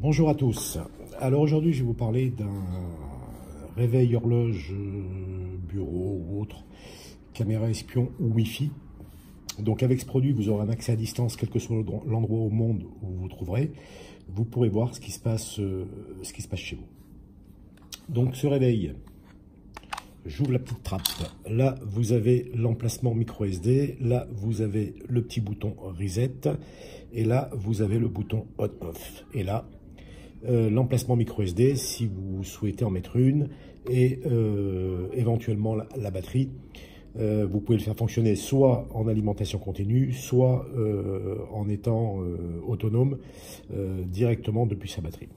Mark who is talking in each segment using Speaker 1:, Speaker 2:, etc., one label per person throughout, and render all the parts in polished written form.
Speaker 1: Bonjour à tous. Alors aujourd'hui, je vais vous parler d'un réveil horloge bureau ou autre, caméra espion ou Wi-Fi. Donc avec ce produit, vous aurez un accès à distance, quel que soit l'endroit au monde où vous vous trouverez. Vous pourrez voir ce qui se passe chez vous. Donc ce réveil, j'ouvre la petite trappe. Là, vous avez l'emplacement micro SD. Là, vous avez le petit bouton reset. Et là, vous avez le bouton on-off. Et là, l'emplacement micro SD si vous souhaitez en mettre une, et éventuellement la batterie. Vous pouvez le faire fonctionner soit en alimentation continue, soit en étant autonome directement depuis sa batterie.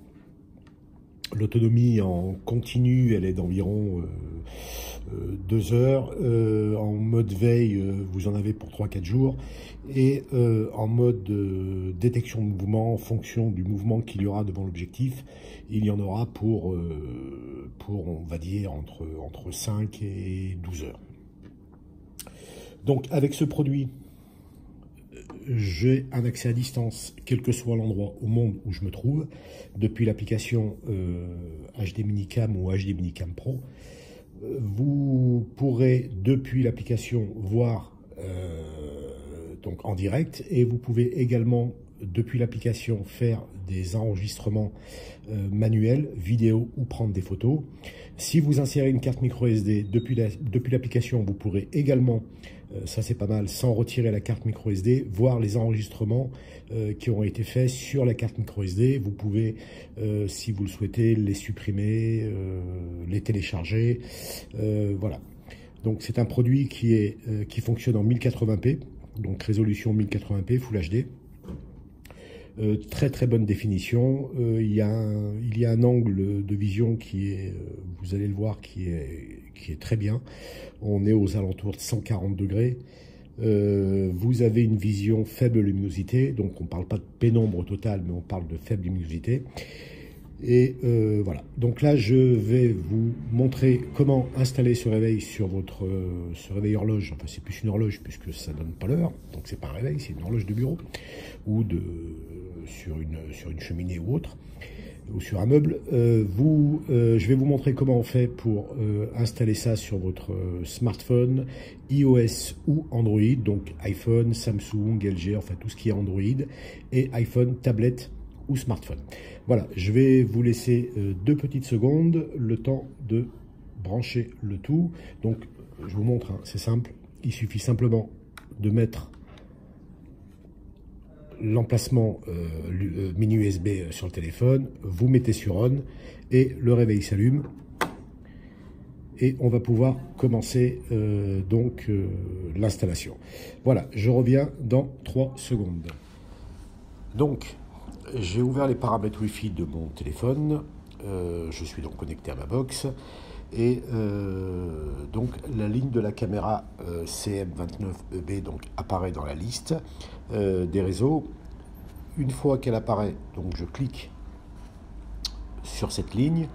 Speaker 1: L'autonomie en continu, elle est d'environ 2 heures. En mode veille, vous en avez pour 3-4 jours. Et en mode détection de mouvement, en fonction du mouvement qu'il y aura devant l'objectif, il y en aura pour on va dire, entre 5 et 12 heures. Donc, avec ce produit, j'ai un accès à distance, quel que soit l'endroit au monde où je me trouve, depuis l'application HD Minicam ou HD Minicam Pro. Vous pourrez, depuis l'application, voir donc en direct, et vous pouvez également, depuis l'application, faire des enregistrements manuels, vidéo ou prendre des photos. Si vous insérez une carte micro SD depuis l'application, vous pourrez également, ça c'est pas mal, sans retirer la carte micro SD, voir les enregistrements qui ont été faits sur la carte micro SD. Vous pouvez, si vous le souhaitez, les supprimer, les télécharger, voilà. Donc c'est un produit qui fonctionne en 1080p, donc résolution 1080p, Full HD. Très très bonne définition. Il y a un angle de vision qui est, vous allez le voir, qui est très bien. On est aux alentours de 140 degrés. Vous avez une vision faible luminosité, donc on ne parle pas de pénombre totale, mais on parle de faible luminosité. Et voilà. Donc là, je vais vous montrer comment installer ce réveil sur votre ce réveil horloge. Enfin, c'est plus une horloge puisque ça donne pas l'heure. Donc c'est pas un réveil, c'est une horloge de bureau ou sur une cheminée ou autre, ou sur un meuble. Je vais vous montrer comment on fait pour installer ça sur votre smartphone, iOS ou Android, donc iPhone, Samsung, LG, enfin tout ce qui est Android, et iPhone, tablette ou smartphone. Voilà, je vais vous laisser 2 petites secondes, le temps de brancher le tout. Donc, je vous montre, hein, c'est simple, il suffit simplement de mettre l'emplacement mini USB sur le téléphone, vous mettez sur on et le réveil s'allume et on va pouvoir commencer l'installation. Voilà, je reviens dans 3 secondes. Donc, j'ai ouvert les paramètres Wi-Fi de mon téléphone, je suis donc connecté à ma box, et donc la ligne de la caméra CM29EB donc apparaît dans la liste des réseaux. Une fois qu'elle apparaît, donc je clique sur cette ligne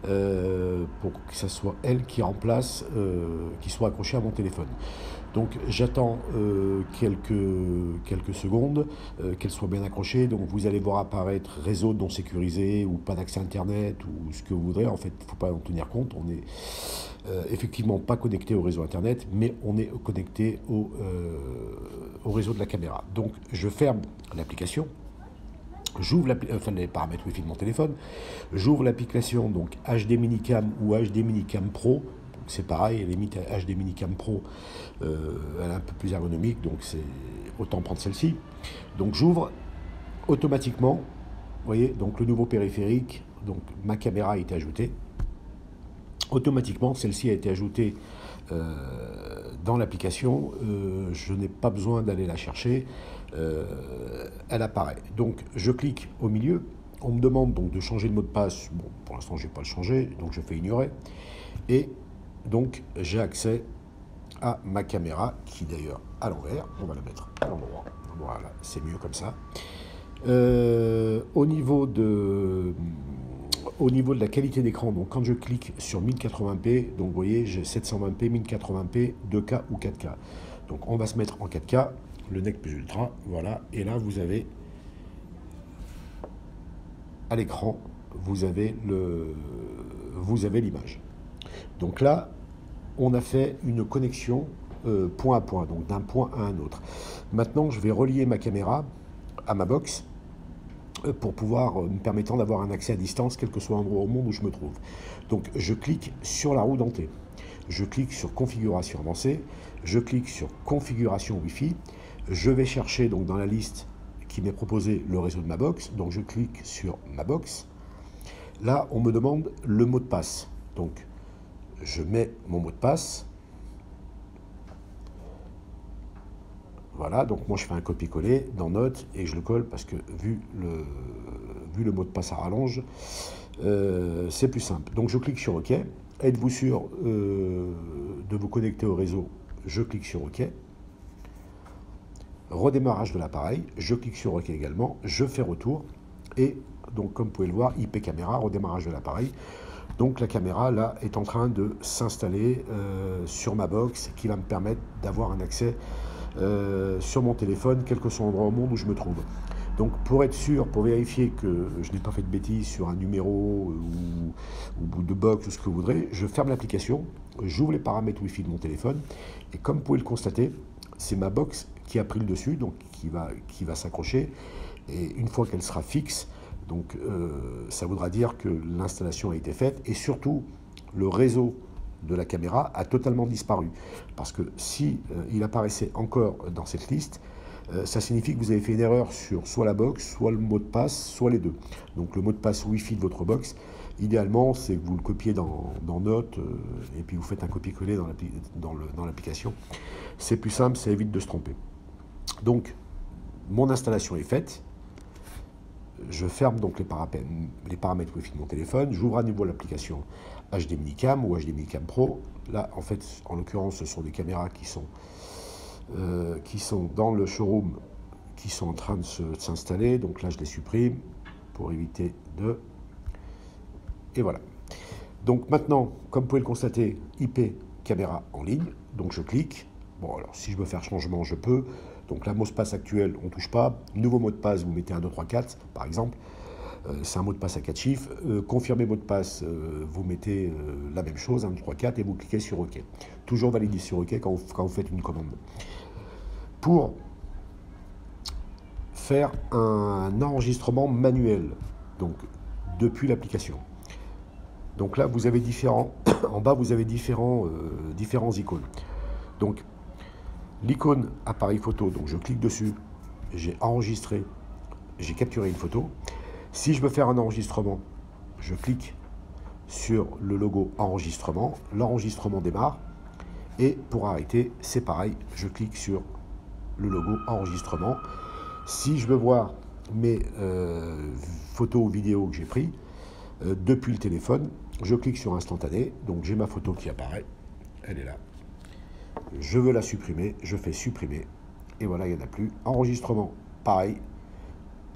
Speaker 1: pour que ce soit elle qui remplace, qui soit accrochée à mon téléphone. Donc j'attends quelques secondes qu'elle soit bien accrochée. Donc vous allez voir apparaître réseau non sécurisé ou pas d'accès internet ou ce que vous voudrez. En fait, il ne faut pas en tenir compte. On est effectivement pas connecté au réseau internet, mais on est connecté au réseau de la caméra. Donc je ferme l'application. J'ouvre les paramètres Wi-Fi de mon téléphone. J'ouvre l'application donc HD Minicam ou HD Minicam Pro. C'est pareil, limite HD Minicam Pro, elle est un peu plus ergonomique, donc c'est autant prendre celle-ci. Donc j'ouvre automatiquement, vous voyez, donc le nouveau périphérique, donc ma caméra a été ajoutée. Automatiquement, celle-ci a été ajoutée dans l'application, je n'ai pas besoin d'aller la chercher, elle apparaît. Donc je clique au milieu, on me demande donc de changer le mot de passe. Bon, pour l'instant je ne vais pas le changer, donc je fais ignorer. Et donc j'ai accès à ma caméra qui d'ailleurs à l'envers, on va la mettre à l'endroit, voilà, c'est mieux comme ça. Au niveau de la qualité d'écran, donc quand je clique sur 1080p, donc vous voyez j'ai 720p, 1080p, 2K ou 4K. Donc on va se mettre en 4K, le NEC plus ultra, voilà, et là vous avez à l'écran, vous avez l'image. Donc là, on a fait une connexion point à point, donc d'un point à un autre. Maintenant, je vais relier ma caméra à ma box pour pouvoir me permettant d'avoir un accès à distance, quel que soit l'endroit au monde où je me trouve. Donc je clique sur la roue dentée, je clique sur configuration avancée, je clique sur configuration Wi-Fi, je vais chercher donc dans la liste qui m'est proposé le réseau de ma box, donc je clique sur ma box. Là, on me demande le mot de passe, donc je mets mon mot de passe. Voilà, donc moi je fais un copier-coller dans Notes et je le colle parce que vu le mot de passe à rallonge, c'est plus simple. Donc je clique sur OK. Êtes-vous sûr de vous connecter au réseau? Je clique sur OK. Redémarrage de l'appareil, je clique sur OK également, je fais retour. Et donc comme vous pouvez le voir, IP caméra, redémarrage de l'appareil. Donc la caméra là est en train de s'installer sur ma box qui va me permettre d'avoir un accès sur mon téléphone, quel que soit l'endroit au monde où je me trouve. Donc pour être sûr, pour vérifier que je n'ai pas fait de bêtises sur un numéro ou de box ou ce que vous voudrez, je ferme l'application, j'ouvre les paramètres Wi-Fi de mon téléphone et comme vous pouvez le constater, c'est ma box qui a pris le dessus, donc qui va s'accrocher et une fois qu'elle sera fixe, donc ça voudra dire que l'installation a été faite et surtout le réseau de la caméra a totalement disparu. Parce que si il apparaissait encore dans cette liste, ça signifie que vous avez fait une erreur sur soit la box, soit le mot de passe, soit les deux. Donc le mot de passe Wi-Fi de votre box, idéalement, c'est que vous le copiez dans Notes et puis vous faites un copier-coller dans l'application. C'est plus simple, ça évite de se tromper. Donc, mon installation est faite. Je ferme donc les paramètres Wi-Fi de mon téléphone, j'ouvre à nouveau l'application HD Minicam ou HD Minicam Pro. Là, en fait, en l'occurrence, ce sont des caméras qui sont dans le showroom, qui sont en train de s'installer. Donc là, je les supprime pour éviter de... Et voilà. Donc maintenant, comme vous pouvez le constater, IP caméra en ligne. Donc je clique. Bon, alors si je veux faire changement, je peux. Donc la mot de passe actuel, on ne touche pas. Nouveau mot de passe, vous mettez 1, 2, 3, 4, par exemple. C'est un mot de passe à 4 chiffres. Confirmer mot de passe, vous mettez la même chose, 1, 2, 3, 4, et vous cliquez sur OK. Toujours valider sur OK quand vous faites une commande. Pour faire un enregistrement manuel, donc depuis l'application. Donc là, vous avez en bas, vous avez différents icônes. Donc, l'icône appareil photo, donc je clique dessus, j'ai enregistré, j'ai capturé une photo. Si je veux faire un enregistrement, je clique sur le logo enregistrement, l'enregistrement démarre. Et pour arrêter, c'est pareil, je clique sur le logo enregistrement. Si je veux voir mes photos ou vidéos que j'ai prises depuis le téléphone, je clique sur instantané, donc j'ai ma photo qui apparaît, elle est là. Je veux la supprimer, je fais supprimer, et voilà, il n'y en a plus. Enregistrement, pareil,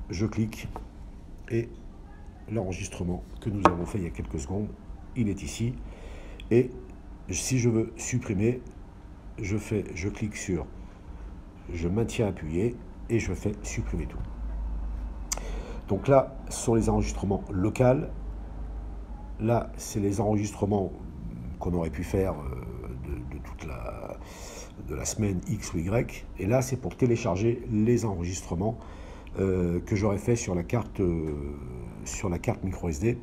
Speaker 1: je clique, et l'enregistrement que nous avons fait il y a quelques secondes, il est ici. Et si je veux supprimer, je clique sur, je maintiens appuyé, et je fais supprimer tout. Donc là, ce sont les enregistrements locaux. Là, c'est les enregistrements qu'on aurait pu faire de la semaine X ou Y. Et là, c'est pour télécharger les enregistrements que j'aurais fait sur la carte micro SD.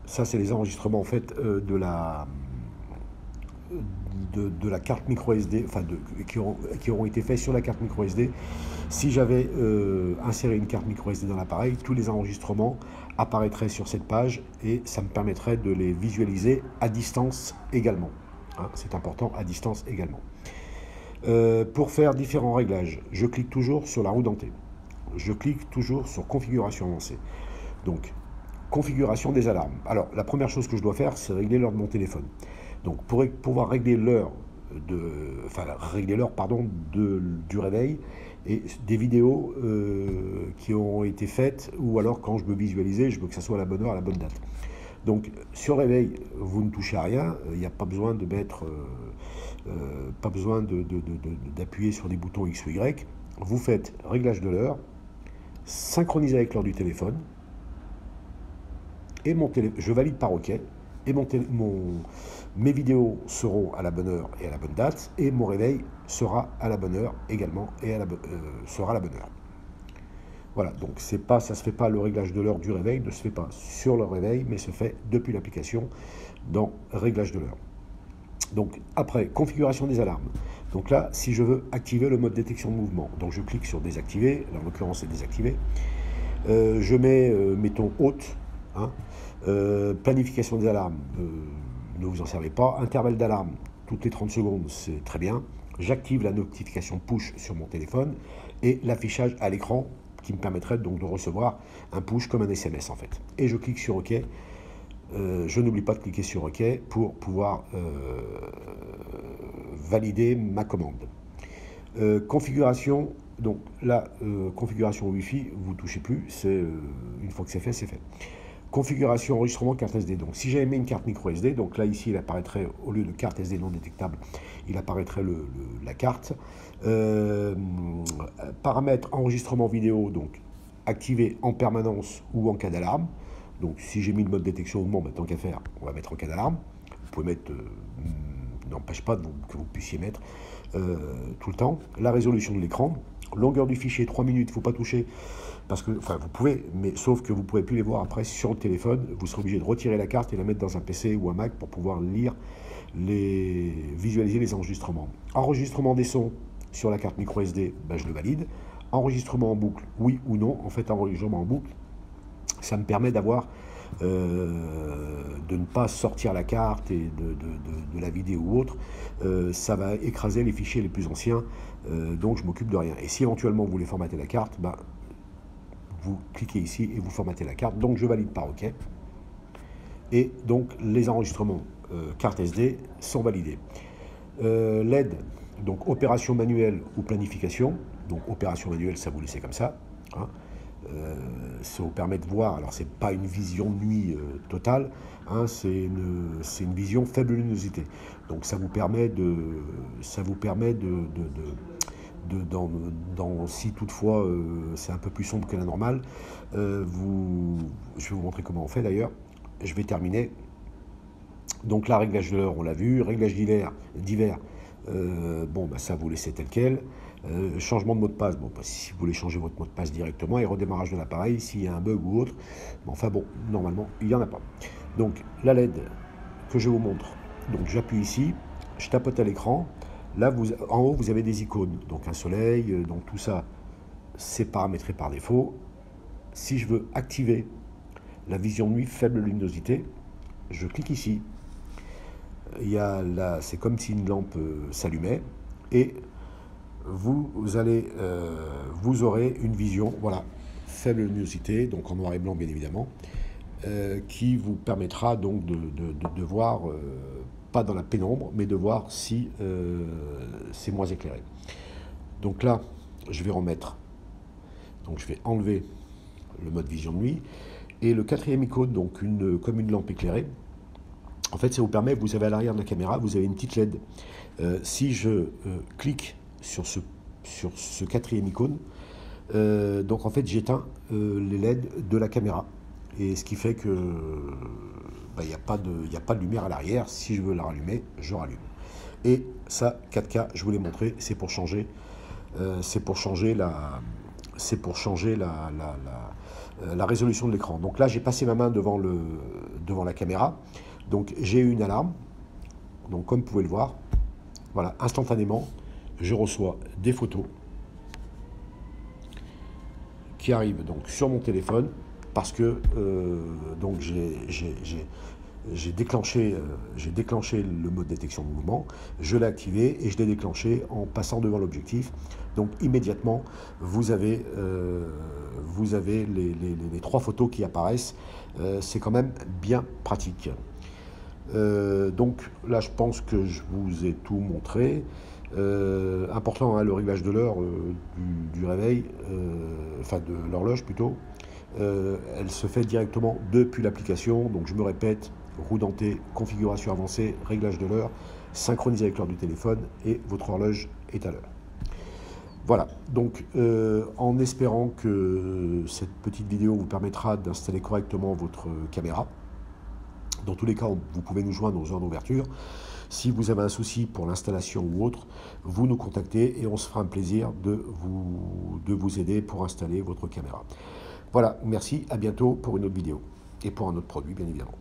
Speaker 1: Ça, c'est les enregistrements en fait de la carte micro SD, enfin qui auront été faits sur la carte micro SD. Si j'avais inséré une carte micro SD dans l'appareil, tous les enregistrements apparaîtraient sur cette page et ça me permettrait de les visualiser à distance également. Hein, c'est important, à distance également. Pour faire différents réglages, je clique toujours sur la roue dentée. Je clique toujours sur configuration avancée. Donc, configuration des alarmes. Alors, la première chose que je dois faire, c'est régler l'heure de mon téléphone. Donc, pour pouvoir régler l'heure du réveil et des vidéos qui ont été faites, ou alors quand je veux visualiser, je veux que ça soit à la bonne heure, à la bonne date. Donc, sur réveil, vous ne touchez à rien, il n'y a pas besoin de mettre, d'appuyer sur des boutons X ou Y. Vous faites réglage de l'heure, synchronisé avec l'heure du téléphone, et je valide par OK, et mes vidéos seront à la bonne heure et à la bonne date, et mon réveil sera à la bonne heure également, et sera à la bonne heure. Voilà, donc ça ne se fait pas, le réglage de l'heure du réveil ne se fait pas sur le réveil, mais se fait depuis l'application dans réglage de l'heure. Donc après, configuration des alarmes. Donc là, si je veux activer le mode détection de mouvement, donc je clique sur désactiver, là, en l'occurrence c'est désactivé. Je mets, mettons, haute, hein, planification des alarmes, ne vous en servez pas. Intervalle d'alarme, toutes les 30 secondes, c'est très bien. J'active la notification push sur mon téléphone et l'affichage à l'écran qui me permettrait donc de recevoir un push comme un SMS en fait. Et je clique sur OK. Je n'oublie pas de cliquer sur OK pour pouvoir valider ma commande. Configuration, donc la configuration Wi-Fi, vous ne touchez plus, une fois que c'est fait, c'est fait. Configuration enregistrement carte SD. Donc si j'avais mis une carte micro SD, donc là ici il apparaîtrait, au lieu de carte SD non détectable, il apparaîtrait la carte. Paramètres enregistrement vidéo, donc activé en permanence ou en cas d'alarme. Donc si j'ai mis le mode détection au mouvement, tant qu'à faire, on va mettre en cas d'alarme. Vous pouvez mettre, n'empêche pas que vous puissiez mettre tout le temps. La résolution de l'écran, longueur du fichier 3 minutes, il ne faut pas toucher. Parce que, enfin, vous pouvez, mais sauf que vous ne pourrez plus les voir après sur le téléphone. Vous serez obligé de retirer la carte et la mettre dans un PC ou un Mac pour pouvoir visualiser les enregistrements. Enregistrement des sons sur la carte micro SD, ben, je le valide. Enregistrement en boucle, oui ou non. En fait, enregistrement en boucle, ça me permet d'avoir, de ne pas sortir la carte et de la vidéo ou autre. Ça va écraser les fichiers les plus anciens, donc je m'occupe de rien. Et si éventuellement vous voulez formater la carte, ben, vous cliquez ici et vous formatez la carte. Donc je valide par OK. Et donc les enregistrements carte SD sont validés. LED, donc opération manuelle ou planification. Donc opération manuelle, ça vous laissez comme ça. Hein. Ça vous permet de voir, alors c'est pas une vision nuit totale, hein, c'est une vision faible luminosité. Donc ça vous permet si toutefois c'est un peu plus sombre que la normale, je vais vous montrer comment on fait d'ailleurs. Je vais terminer. Donc là, réglage de l'heure, on l'a vu. Réglage d'hiver, bon, bah, ça vous laissez tel quel. Changement de mot de passe, bon, bah, si vous voulez changer votre mot de passe directement, et redémarrage de l'appareil s'il y a un bug ou autre. Enfin bon, normalement, il n'y en a pas. Donc la LED que je vous montre, donc j'appuie ici, je tapote à l'écran. Là, en haut, vous avez des icônes, donc un soleil, donc tout ça, c'est paramétré par défaut. Si je veux activer la vision nuit faible luminosité, je clique ici. C'est comme si une lampe s'allumait et vous aurez une vision, voilà, faible luminosité, donc en noir et blanc bien évidemment, qui vous permettra donc de voir, pas dans la pénombre, mais de voir si c'est moins éclairé. Donc là, je vais remettre, donc je vais enlever le mode vision de nuit, et le quatrième icône, donc comme une lampe éclairée, en fait ça vous permet, vous avez à l'arrière de la caméra, vous avez une petite LED. Si je clique sur ce quatrième icône, donc en fait j'éteins les LED de la caméra, et ce qui fait que il n'y a pas de lumière à l'arrière. Si je veux la rallumer, je rallume. Et ça, 4K, je vous l'ai montré, c'est pour changer la résolution de l'écran. Donc là, j'ai passé ma main devant la caméra. Donc j'ai eu une alarme. Donc comme vous pouvez le voir, voilà, instantanément, je reçois des photos qui arrivent donc sur mon téléphone parce que donc j'ai déclenché le mode détection de mouvement, je l'ai activé et je l'ai déclenché en passant devant l'objectif. Donc immédiatement, vous avez les 3 photos qui apparaissent. C'est quand même bien pratique. Donc là, je pense que je vous ai tout montré. Important, hein, le réglage de l'heure du réveil, enfin de l'horloge plutôt. Elle se fait directement depuis l'application. Donc je me répète, roue dentée, configuration avancée, réglage de l'heure, synchronisé avec l'heure du téléphone et votre horloge est à l'heure. Voilà, donc en espérant que cette petite vidéo vous permettra d'installer correctement votre caméra. Dans tous les cas, vous pouvez nous joindre aux heures d'ouverture. Si vous avez un souci pour l'installation ou autre, vous nous contactez et on se fera un plaisir de vous aider pour installer votre caméra. Voilà, merci, à bientôt pour une autre vidéo et pour un autre produit bien évidemment.